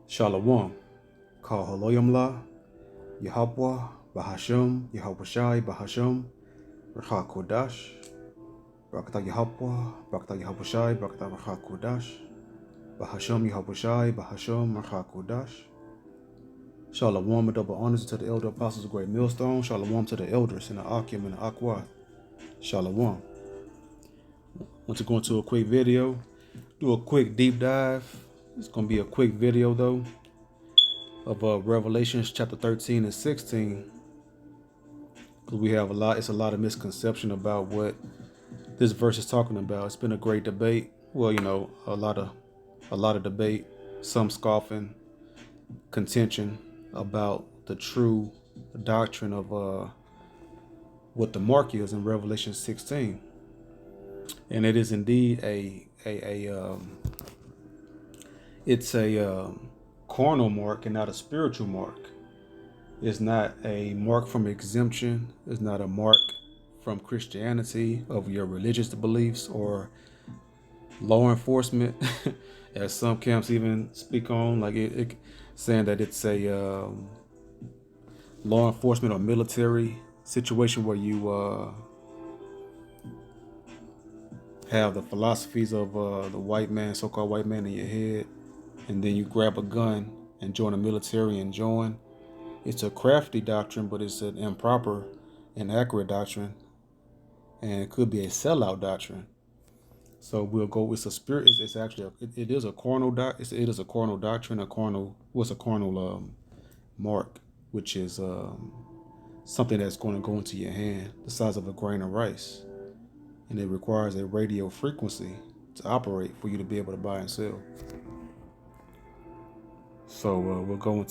Shalom. Call Haloyamla, Yahweh, Bahasham, Yahweh Bahasham, Racha Kodash, Barakatah Yahweh, Barakatah Yahweh Barakatah Racha Kodash, Bahasham Yahweh Bahasham, Racha Kodash. Shalom and double honors to the elder apostles of Great Millstone. Shalom to the elders in the Akim and the Akwa. Shalom. Want to go into a quick video, do a quick deep dive. It's going to be a quick video though of Revelations chapter 13 and 16. Because we have it's a lot of misconception about what this verse is talking about. It's been a great debate. Well, a lot of debate, some scoffing, contention about the true doctrine of what the mark is in Revelation 16. And it is indeed it's a carnal mark and not a spiritual mark. It's not a mark from exemption. It's not a mark from Christianity of your religious beliefs or law enforcement, as some camps even speak on, like it saying that it's a law enforcement or military situation where you have the philosophies of the white man, so-called white man, in your head, and then you grab a gun and join the military and join. It's a crafty doctrine, but it's an improper and accurate doctrine, and it could be a sellout doctrine. So we'll go. It's a spirit. It's actually it is a carnal it is a carnal doctrine. What's a carnal mark, which is something that's going to go into your hand, the size of a grain of rice, and it requires a radio frequency to operate for you to be able to buy and sell. So we'll go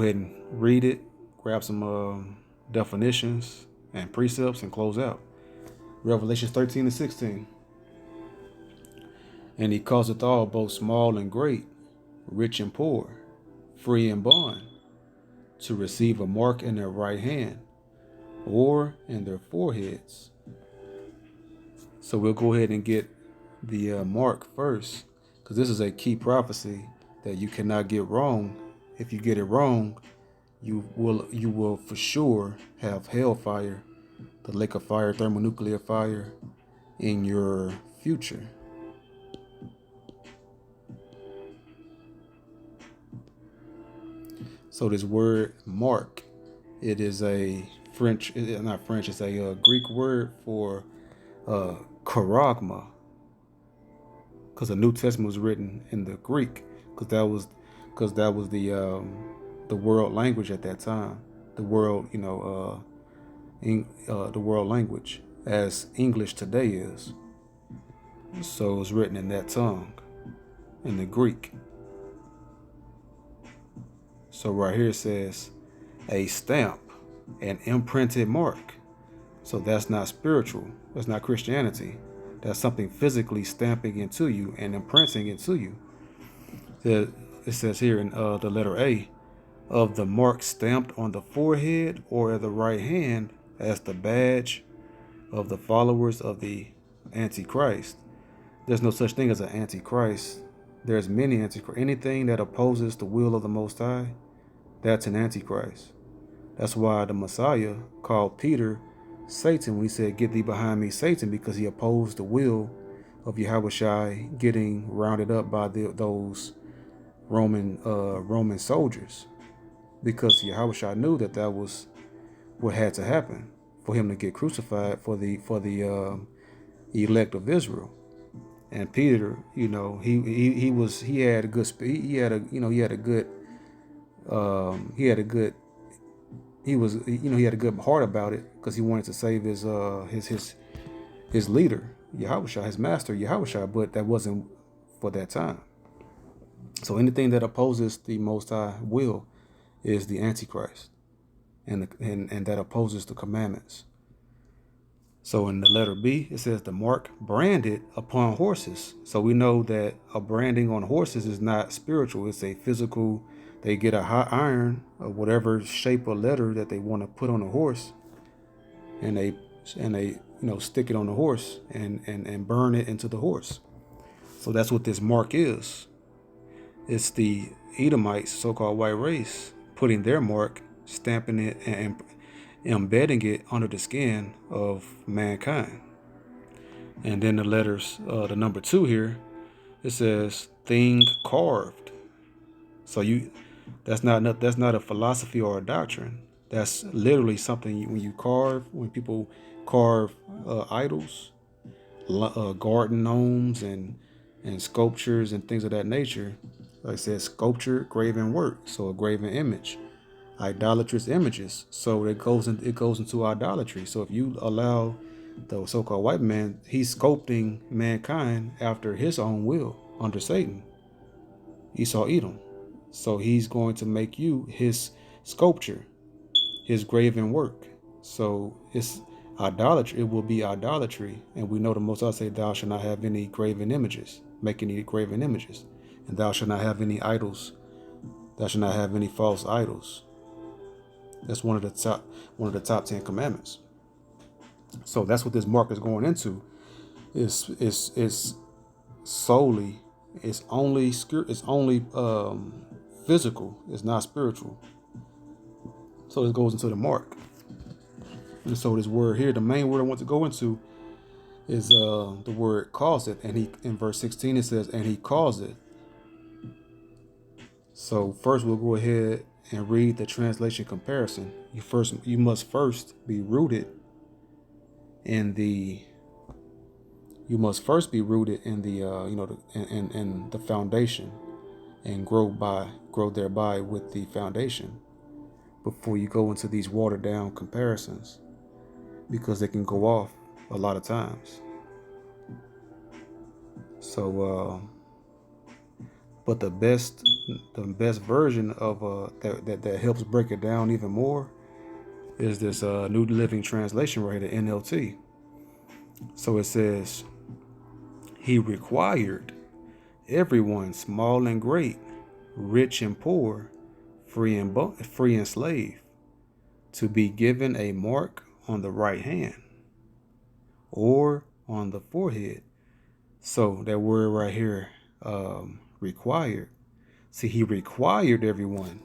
ahead and read it, grab some definitions and precepts, and close out. Revelation 13 and 16. And he causeth all, both small and great, rich and poor, free and bond, to receive a mark in their right hand or in their foreheads. So we'll go ahead and get the mark first, because this is a key prophecy that you cannot get wrong. If you get it wrong, you will for sure have hellfire, the lake of fire, thermonuclear fire, in your future. So this word mark, it is a not French, it's a Greek word for charagma, because the New Testament was written in the Greek, because that was the world language at that time, the world the world language as English today is. So it was written in that tongue, in the Greek. So right here it says a stamp, an imprinted mark. So that's not spiritual. That's not Christianity. That's something physically stamping into you and imprinting into you. It says here in the letter A, of the mark stamped on the forehead or the right hand as the badge of the followers of the Antichrist. There's no such thing as an Antichrist. There's many Antichrists. Anything that opposes the will of the Most High, that's an Antichrist. That's why the Messiah called Peter Satan when he said, "Get thee behind me, Satan," because he opposed the will of Yahushua getting rounded up by those Roman soldiers, because Yahushua knew that was what had to happen for him to get crucified for the elect of Israel. And Peter, he had a good he had a good heart about it, because he wanted to save his leader, Yahushua, his master, Yahushua, but that wasn't for that time. So anything that opposes the Most High will is the Antichrist, and that opposes the commandments. So in the letter B, it says the mark branded upon horses. So we know that a branding on horses is not spiritual. It's a physical. They get a hot iron of whatever shape or letter that they want to put on a horse, and they stick it on the horse and burn it into the horse. So that's what this mark is. It's the Edomites, so-called white race, putting their mark, stamping it, and embedding it under the skin of mankind. And then the letters, the number 2 here, it says thing carved. So that's not a philosophy or a doctrine. That's literally something when you carve, when people carve idols, garden gnomes, and sculptures and things of that nature. Like I said, sculpture, graven work, so a graven image, idolatrous images. So it goes into idolatry. So if you allow the so-called white man, he's sculpting mankind after his own will under Satan, Esau Edom. So he's going to make you his sculpture, his graven work. So it's idolatry. It will be idolatry. And we know the Most High say, thou shalt not have any graven images, make any graven images. And thou shalt not have any idols. Thou shalt not have any false idols. That's one of the top 10 commandments. So that's what this mark is going into. It's solely, it's only physical. It's not spiritual. So it goes into the mark. And so this word here, the main word I want to go into is the word cause it. And he, in verse 16, it says, and he caused it. So first we'll go ahead and read the translation comparison. You must first be rooted in the in the foundation, and grow thereby with the foundation before you go into these watered down comparisons, because they can go off a lot of times. So but the best version of that helps break it down even more is this New Living Translation right here, the NLT. So it says, he required everyone, small and great, rich and poor, free and slave, to be given a mark on the right hand or on the forehead. So that word right here, required. See, he required everyone.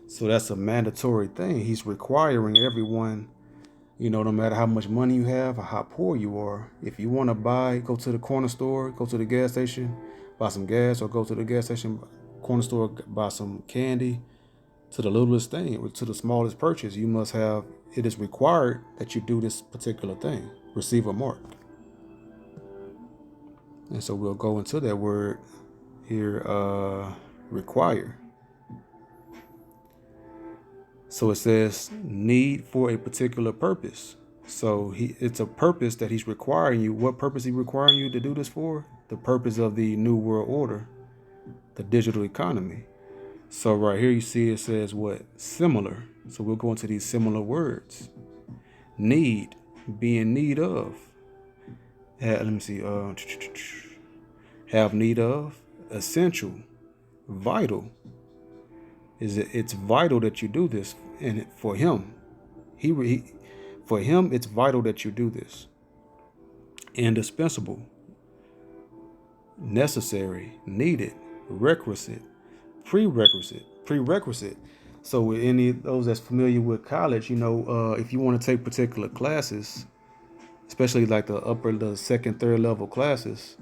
So that's a mandatory thing. He's requiring everyone, no matter how much money you have or how poor you are. If you want to go to the corner store, go to the gas station, buy some gas, or go to the gas station, corner store, buy some candy, to the littlest thing, to the smallest purchase, it is required that you do this particular thing, receive a mark. And so we'll go into that word here, require. So it says need for a particular purpose. So it's a purpose that he's requiring you. What purpose he requiring you to do this for? The purpose of the New World Order, the digital economy. So right here you see it says what? Similar. So we'll go into these similar words. Need, be in need of. Let me see. Have need of. Essential, vital. It's vital that you do this, and for him, for him, it's vital that you do this. Indispensable, necessary, needed, requisite, prerequisite. So with any of those that's familiar with college, if you want to take particular classes, especially like the second, third level classes,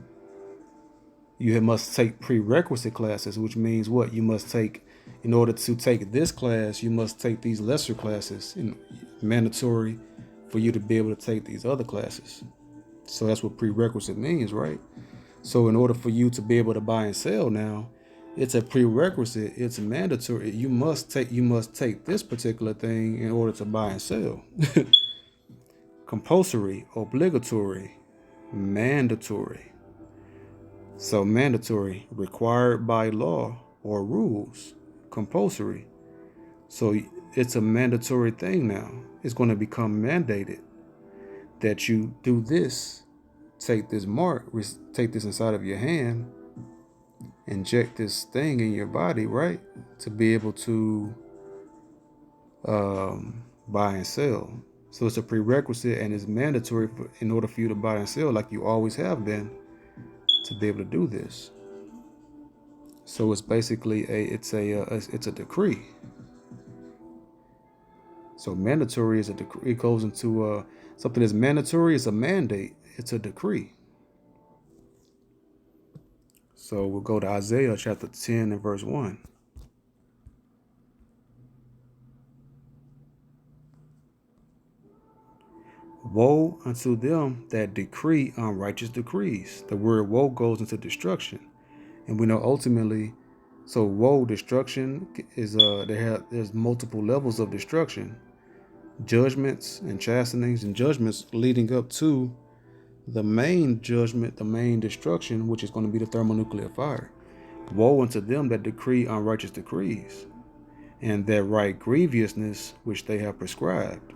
you must take prerequisite classes, which means what? You must take, in order to take this class, you must take these lesser classes, mandatory for you to be able to take these other classes. So that's what prerequisite means, right? So in order for you to be able to buy and sell now, it's a prerequisite, it's mandatory. You must take this particular thing in order to buy and sell. Compulsory, obligatory, mandatory. So mandatory, required by law or rules. Compulsory. So it's a mandatory thing now. It's going to become mandated that you do this, take this mark, take this inside of your hand, inject this thing in your body, right? To be able to buy and sell. So it's a prerequisite and it's mandatory in order for you to buy and sell, like you always have been, to be able to do this. So it's basically it's a decree. So mandatory is a decree. It goes into something that's mandatory is a mandate. It's a decree. So we'll go to Isaiah chapter 10 and verse 1. Woe unto them that decree unrighteous decrees. The word woe goes into destruction. And we know ultimately, so woe, destruction is there's multiple levels of destruction. Judgments and chastenings and judgments leading up to the main judgment, the main destruction, which is going to be the thermonuclear fire. Woe unto them that decree unrighteous decrees, and that write grievousness which they have prescribed.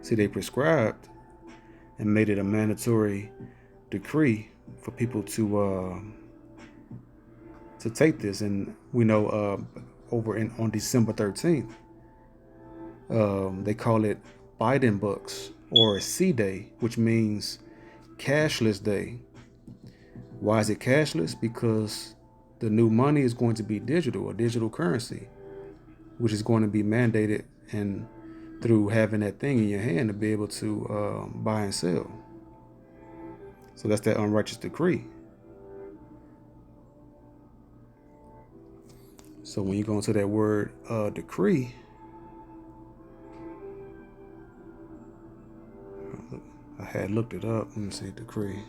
See, they prescribed and made it a mandatory decree for people to take this. And we know on December 13th, they call it Biden Bucks or C Day, which means cashless day. Why is it cashless? Because the new money is going to be digital, a digital currency, which is going to be mandated and through having that thing in your hand to be able to buy and sell. So that's that unrighteous decree. So when you go into that word decree, I had looked it up. Let me see, decree.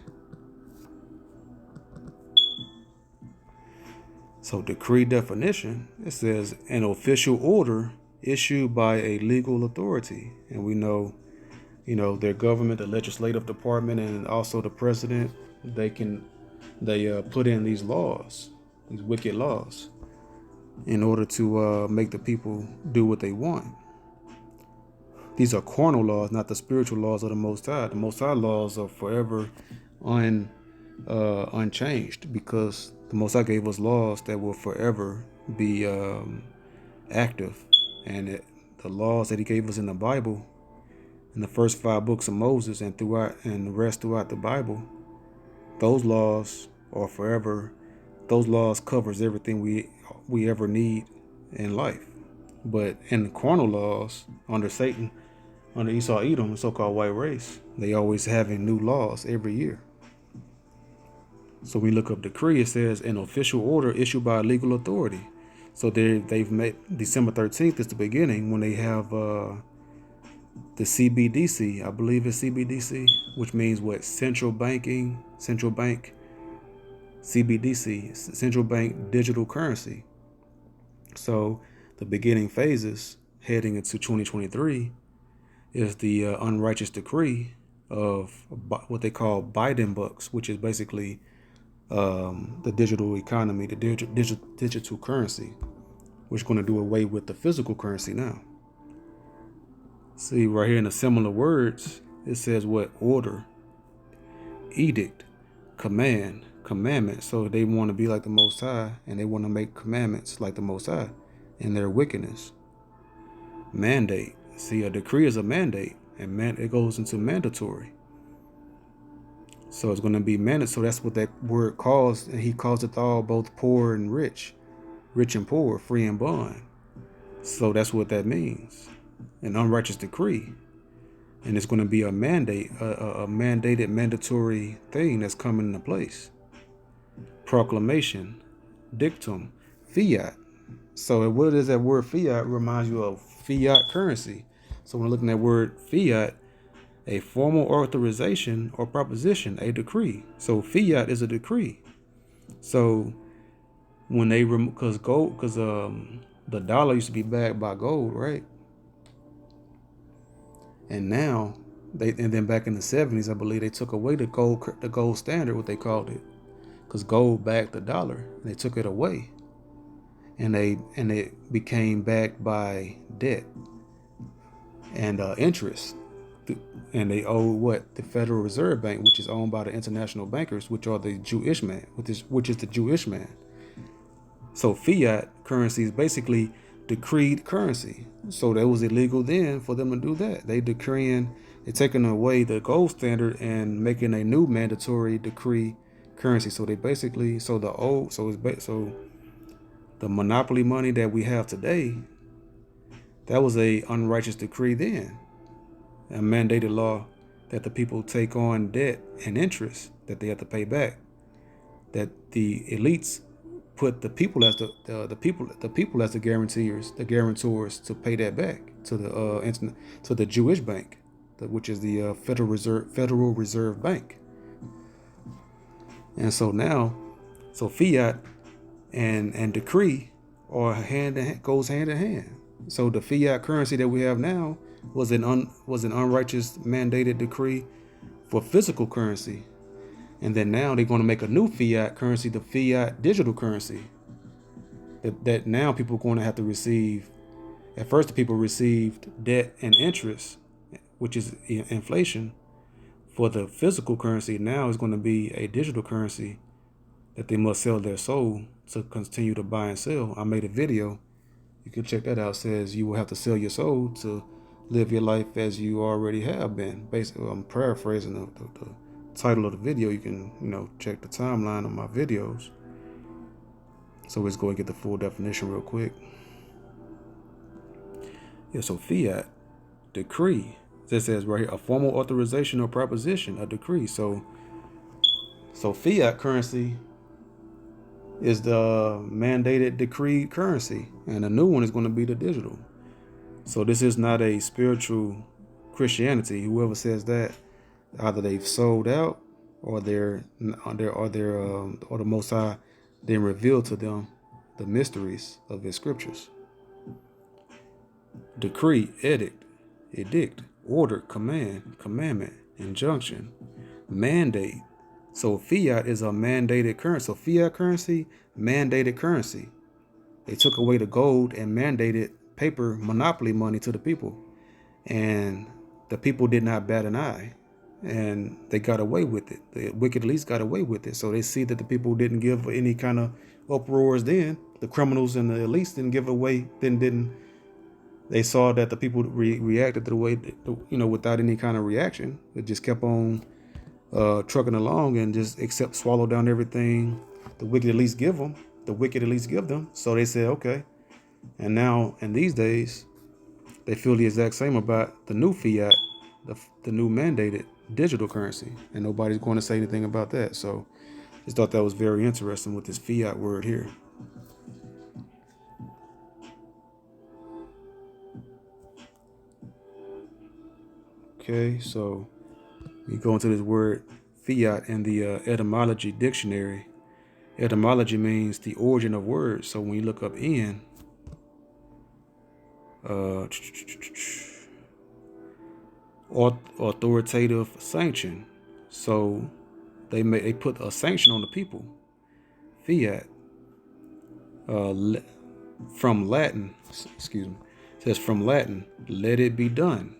So decree definition, it says an official order issued by a legal authority. And we know, their government, the legislative department, and also the president, they put in these laws, these wicked laws, in order to make the people do what they want. These are carnal laws, not the spiritual laws of the Most High. The Most High laws are forever unchanged, because the Most High gave us laws that will forever be active. And the laws that He gave us in the Bible, in the first 5 books of Moses and the rest throughout the Bible, those laws are forever. Those laws covers everything we ever need in life. But in the carnal laws, under Satan, under Esau, Edom, the so-called white race, they always having new laws every year. So we look up decree, it says an official order issued by a legal authority. So they've made December 13th is the beginning when they have the CBDC, I believe it's CBDC, which means what? Central bank, CBDC, central bank digital currency. So the beginning phases heading into 2023 is the unrighteous decree of what they call Biden Bucks, which is basically the digital economy, the digital currency, which is going to do away with the physical currency now. See, right here in the similar words, it says what? Order, edict, command, commandment. So they want to be like the Most High, and they want to make commandments like the Most High in their wickedness. Mandate. See, a decree is a mandate, and it goes into mandatory. So it's going to be mandatory. So that's what that word calls, and He calls it all, both poor and rich and poor, free and bond. So that's what that means, an unrighteous decree. And it's going to be a mandate, a mandated, mandatory thing that's coming into place. Proclamation, dictum, fiat. So what is that word fiat? Reminds you of fiat currency. So when we're looking at word fiat, a formal authorization or proposition, a decree. So fiat is a decree. So when they because the dollar used to be backed by gold, right? And now and then back in the 70s, I believe they took away the gold standard, what they called it, because gold backed the dollar. They took it away, and it became backed by debt and interest. And they owe what? The Federal Reserve Bank, which is owned by the international bankers, which are the Jewish man, which is the Jewish man. So fiat currency is basically decreed currency. So that was illegal then for them to do that. They're taking away the gold standard and making a new mandatory decree currency. So they basically, so the old, so so the monopoly money that we have today, that was a unrighteous decree then, a mandated law that the people take on debt and interest that they have to pay back. That the elites put the people as the people as the guarantors to pay that back to the Jewish bank, which is the Federal Reserve Bank. And so now, so fiat and decree are goes hand in hand. So the fiat currency that we have now was an unrighteous mandated decree for physical currency. And then now they're going to make a new fiat currency, the fiat digital currency. That now people are going to have to receive. At first, the people received debt and interest, which is inflation, for the physical currency. Now it's going to be a digital currency that they must sell their soul to continue to buy and sell. I made a video. You can check that out. It says you will have to sell your soul to live your life as you already have been. Basically, I'm paraphrasing the title of the video. You can, check the timeline of my videos. So let's go and get the full definition real quick. Yeah, so fiat, decree. It says right here, a formal authorization or proposition, a decree. So fiat currency is the mandated decree currency, and the new one is going to be the digital. So this is not a spiritual Christianity. Whoever says that, either they've sold out, or the Most High didn't reveal to them the mysteries of His scriptures. Decree, edict, order, command, commandment, injunction, mandate. So fiat is a mandated currency. So fiat currency, mandated currency. They took away the gold and mandated paper monopoly money to the people. And the people did not bat an eye. And they got away with it. The wicked elites got away with it. So they see that the people didn't give any kind of uproars then. The criminals and the elites didn't give away, they saw that the people reacted to the way, without any kind of reaction. It just kept on trucking along and just swallow down everything the wicked elites give them. So they said, okay. And now, in these days, they feel the exact same about the new fiat, the new mandated digital currency. And nobody's going to say anything about that. So just thought that was very interesting with this fiat word here. Okay, so we go into this word fiat in the etymology dictionary. Etymology means the origin of words. So when you look up in, authoritative sanction. So they put a sanction on the people. Fiat, from Latin, it says from Latin, let it be done.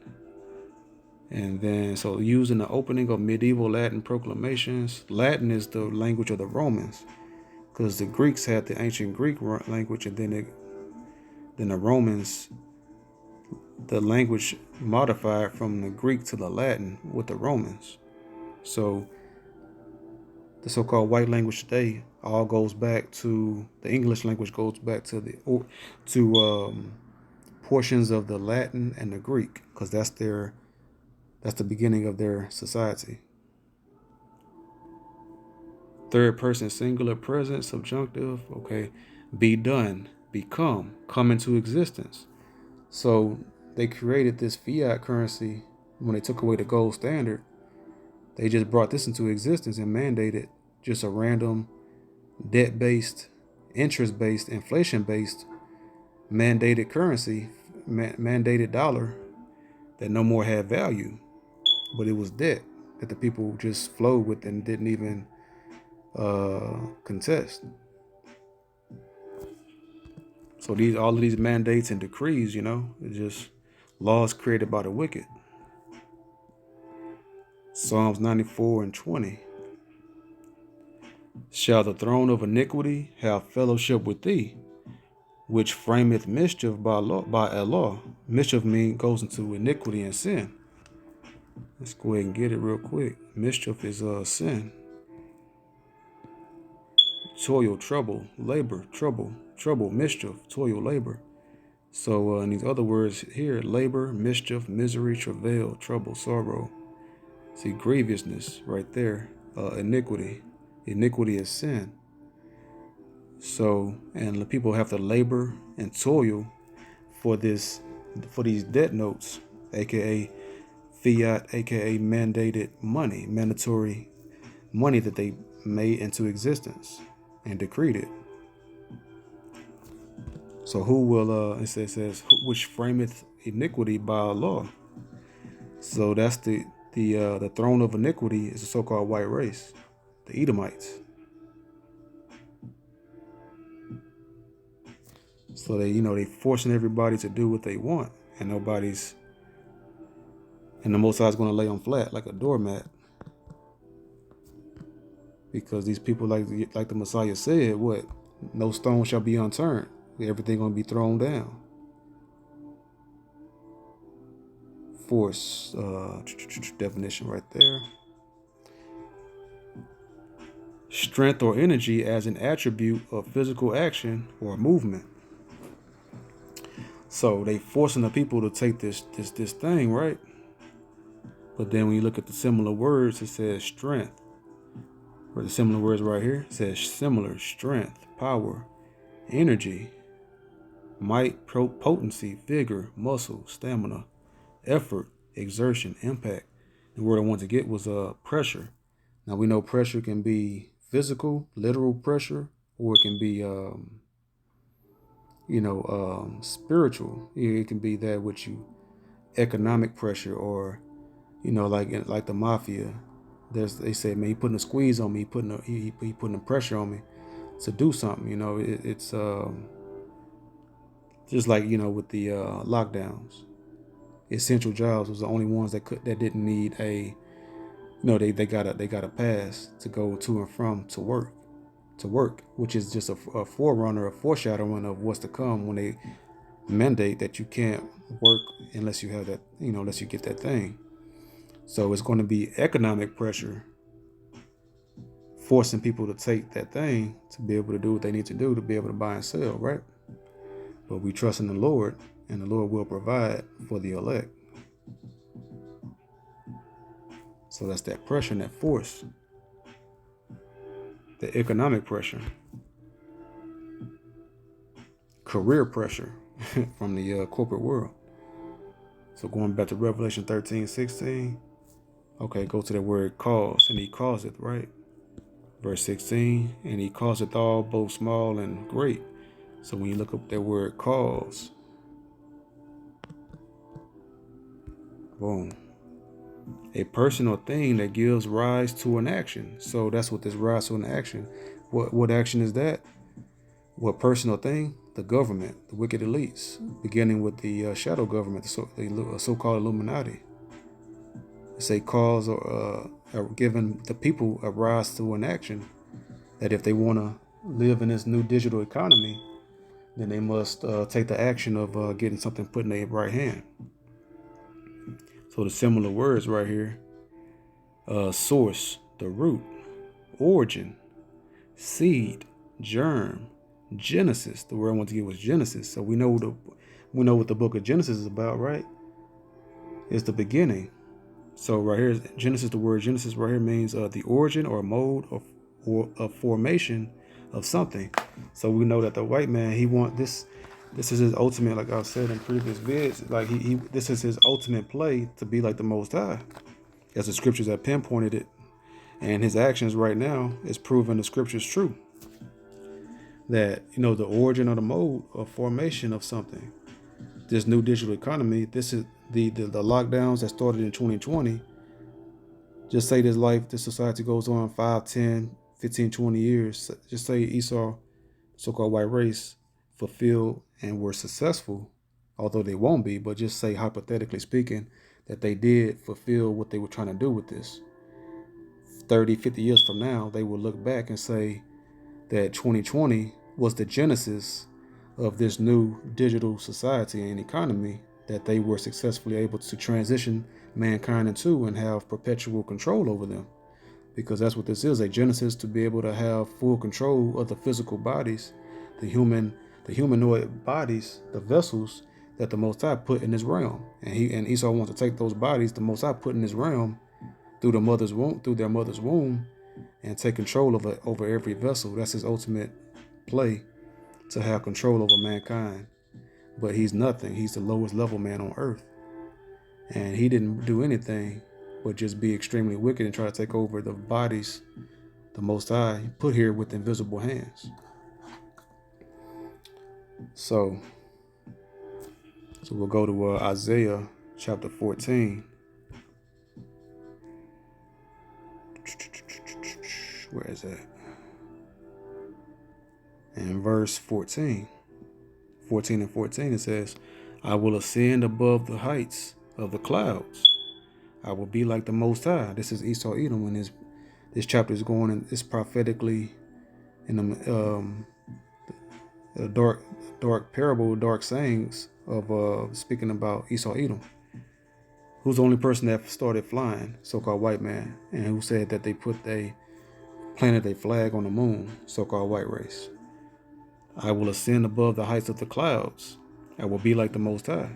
And then, so using the opening of medieval Latin proclamations, Latin is the language of the Romans, because the Greeks had the ancient Greek language, and then the Romans, the language modified from the Greek to the Latin with the Romans. So the so-called white language today all goes back to, the English language goes back to portions of the Latin and the Greek, because that's the beginning of their society. Third person singular present subjunctive. Okay. Be done, become, come into existence. So they created this fiat currency when they took away the gold standard. They just brought this into existence and mandated just a random debt-based, interest-based, inflation-based mandated currency, mandated dollar that no more had value. But it was debt that the people just flowed with and didn't even contest. So all of these mandates and decrees, it's just laws created by the wicked. Psalms 94:20. Shall the throne of iniquity have fellowship with thee, which frameth mischief by a law? Mischief goes into iniquity and sin. Let's go ahead and get it real quick. Mischief is sin. toil, trouble, labor, trouble, mischief, toil, labor. So in these other words here, labor, mischief, misery, travail, trouble, sorrow. See, grievousness right there, iniquity. Iniquity is sin. So, and the people have to labor and toil for these debt notes, aka fiat, aka mandated money, mandatory money that they made into existence and decreed it. So who will it says which frameth iniquity by law. So that's the throne of iniquity is the so-called white race, the Edomites. So they forcing everybody to do what they want, and the Most High is going to lay them flat like a doormat, because these people, like the Messiah said, what, no stone shall be unturned. Everything going to be thrown down. Force definition right there. Strength or energy as an attribute of physical action or movement. So they forcing the people to take this thing, right? But then when you look at the similar words, it says strength. Or the similar words right here, it says similar, strength, power, energy, might, potency, vigor, muscle, stamina, effort, exertion, impact. The word I wanted to get was pressure. Now we know pressure can be physical, literal pressure, or it can be spiritual. It can be that which you economic pressure, or like the mafia. They say, man, he putting a squeeze on me, he putting a pressure on me to do something. It's just like with the lockdowns. Essential jobs was the only ones that didn't need they got a pass to go to and from to work, which is just a forerunner, a foreshadowing of what's to come when they mandate that you can't work unless you have that, unless you get that thing. So it's going to be economic pressure forcing people to take that thing to be able to do what they need to do to be able to buy and sell, right? But we trust in the Lord, and the Lord will provide for the elect. So that's that pressure and that force, the economic pressure, career pressure from the corporate world. So going back to Revelation 13:16, okay, go to the word cause, and he causeth, right? Verse 16, and he causeth all, both small and great. So when you look up that word cause, boom, a person or thing that gives rise to an action. So that's what this rise to an action. What action is that? What person or thing? The government, the wicked elites, beginning with the shadow government, the so-called Illuminati. It's a cause or giving the people a rise to an action that if they want to live in this new digital economy, then they must take the action of getting something put in their right hand. So the similar words right here, source, the root, origin, seed, germ, Genesis. The word I want to get was Genesis. So we know what the book of Genesis is about, right? It's the beginning. So right here, Genesis, the word Genesis right here means the origin or mode of formation of something. So we know that the white man, he want this. This is his ultimate, like I've said in previous vids, like this is his ultimate play to be like the Most High, as the scriptures have pinpointed it, and his actions right now is proving the scriptures true. That the origin or the mode of formation of something, this new digital economy, this is the lockdowns that started in 2020. Just say this society goes on 5, 10, 15, 20 years. Just say Esau, so-called white race, fulfilled and were successful, although they won't be, but just say hypothetically speaking that they did fulfill what they were trying to do with this. 30, 50 years from now, they will look back and say that 2020 was the genesis of this new digital society and economy that they were successfully able to transition mankind into and have perpetual control over them. because that's what this is, a Genesis to be able to have full control of the physical bodies, the humanoid bodies, the vessels that the Most High put in this realm. And Esau wants to take those bodies the Most High put in this realm through their mother's womb, and take control over every vessel. That's his ultimate play, to have control over mankind. But he's nothing. He's the lowest level man on earth. And he didn't do anything but just be extremely wicked and try to take over the bodies the Most High put here with invisible hands. So we'll go to Isaiah chapter 14. Where is that? In verse 14 and 14, it says, I will ascend above the heights of the clouds. I will be like the Most High. This is Esau Edom when this chapter is going, and it's prophetically in the dark parable, dark sayings of speaking about Esau Edom, who's the only person that started flying, so-called white man, and who said that they planted a flag on the moon, so-called white race. I will ascend above the heights of the clouds. I will be like the Most High.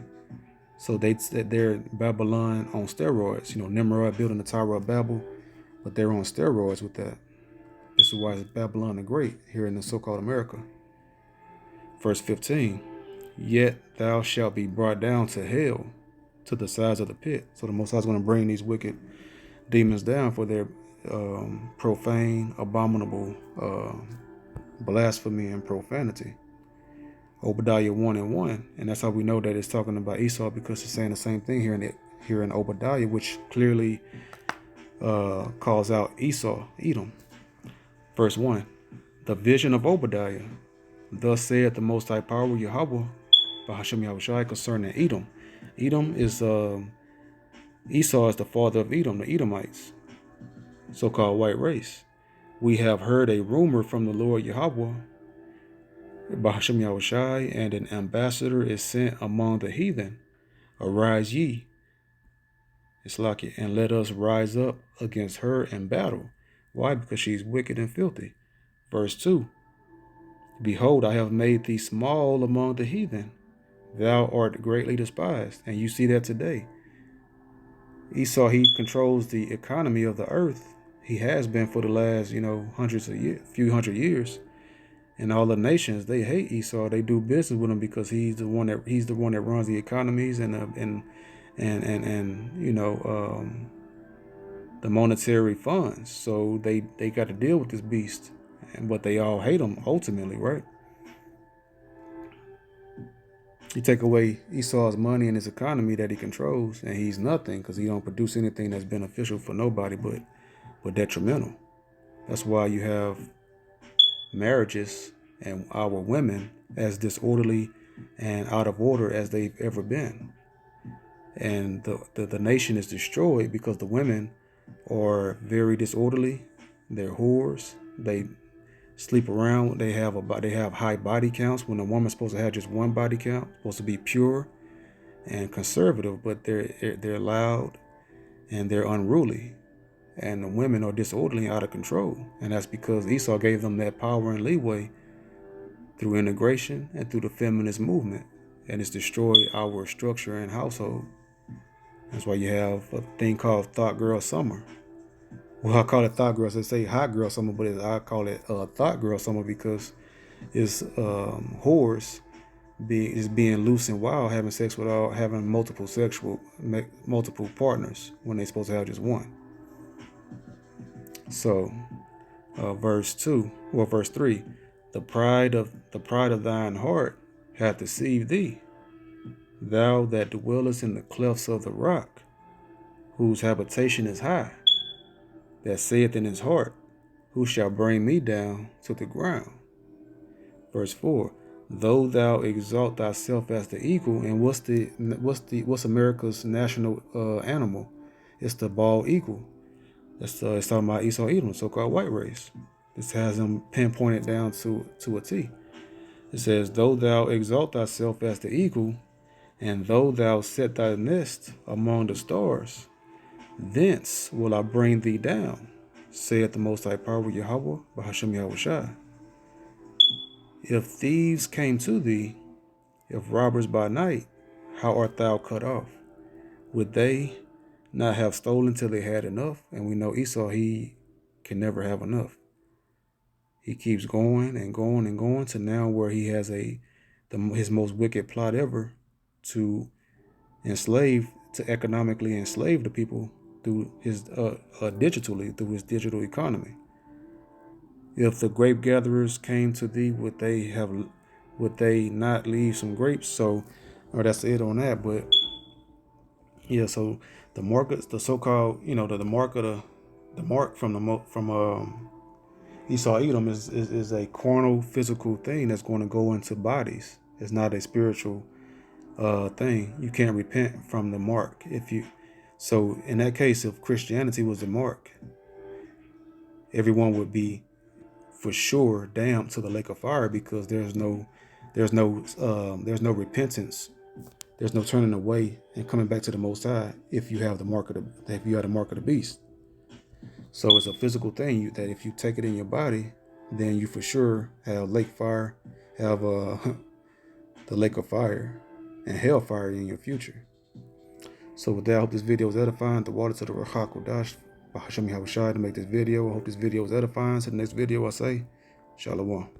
So they're Babylon on steroids. Nimrod building the Tower of Babel, but they're on steroids with that. This is why it's Babylon the Great here in the so-called America. Verse 15, yet thou shalt be brought down to hell, to the sides of the pit. So the Most High is going to bring these wicked demons down for their profane, abominable blasphemy and profanity. Obadiah 1:1, and that's how we know that it's talking about Esau, because it's saying the same thing here in Obadiah, which clearly calls out Esau, Edom. Verse 1, the vision of Obadiah. Thus saith the Most High Power, Yahweh, Bahashem Yahushai, concerning Edom. Edom is Esau is the father of Edom, the Edomites, so-called white race. We have heard a rumor from the Lord Yahweh, Bahashem Yahushai, and an ambassador is sent among the heathen. Arise ye, Islaki, and let us rise up against her in battle. Why? Because she's wicked and filthy. Verse 2, behold, I have made thee small among the heathen. Thou art greatly despised. And you see that today. Esau, he controls the economy of the earth. He has been for the last, few hundred years. And all the nations, they hate Esau. They do business with him because he's the one that runs the economies and the monetary funds. So they got to deal with this beast, but they all hate him ultimately, right? You take away Esau's money and his economy that he controls, and he's nothing, because he don't produce anything that's beneficial for nobody but detrimental. That's why you have marriages and our women as disorderly and out of order as they've ever been. And the nation is destroyed because the women are very disorderly. They're whores. They sleep around. They have high body counts when a woman's supposed to have just one body count, supposed to be pure and conservative, but they're loud and they're unruly. And the women are disorderly and out of control. And that's because Esau gave them that power and leeway through integration and through the feminist movement. And it's destroyed our structure and household. That's why you have a thing called Thought Girl Summer. Well, I call it Thought Girl. They say Hot Girl Summer, but I call it Thought Girl Summer because it's whores being loose and wild, having sex having multiple partners when they're supposed to have just one. So, verse 3, the pride of thine heart hath deceived thee, thou that dwellest in the clefts of the rock, whose habitation is high, that saith in his heart, who shall bring me down to the ground? Verse 4, though thou exalt thyself as the eagle, and what's America's national animal? It's the bald eagle. It's talking about Esau Edom, so-called white race. This has them pinpointed down to a T. It says, though thou exalt thyself as the eagle, and though thou set thy nest among the stars, thence will I bring thee down. saith the Most High Power Yahweh, Bahashem Yahushai. If thieves came to thee, if robbers by night, how art thou cut off? Would they not have stolen till they had enough? And we know Esau, he can never have enough. He keeps going and going and going to now where he has his most wicked plot ever to economically enslave the people through his digitally through his digital economy. If the grape gatherers came to thee, would they not leave some grapes? So, or that's it on that. But yeah, so the markets, the so-called, the mark from Esau Edom is a carnal, physical thing that's going to go into bodies. It's not a spiritual thing. You can't repent from the mark So in that case, if Christianity was the mark, everyone would be for sure damned to the lake of fire, because there's no repentance. There's no turning away and coming back to the Most High if you have the mark of the beast. So it's a physical thing that if you take it in your body, then you for sure have the lake of fire and hellfire in your future. So with that, I hope this video is edifying. The water to the Ruach HaKodesh, Bahashem Yahushai, to make this video. I hope this video is edifying. So the next video I say, Shalom.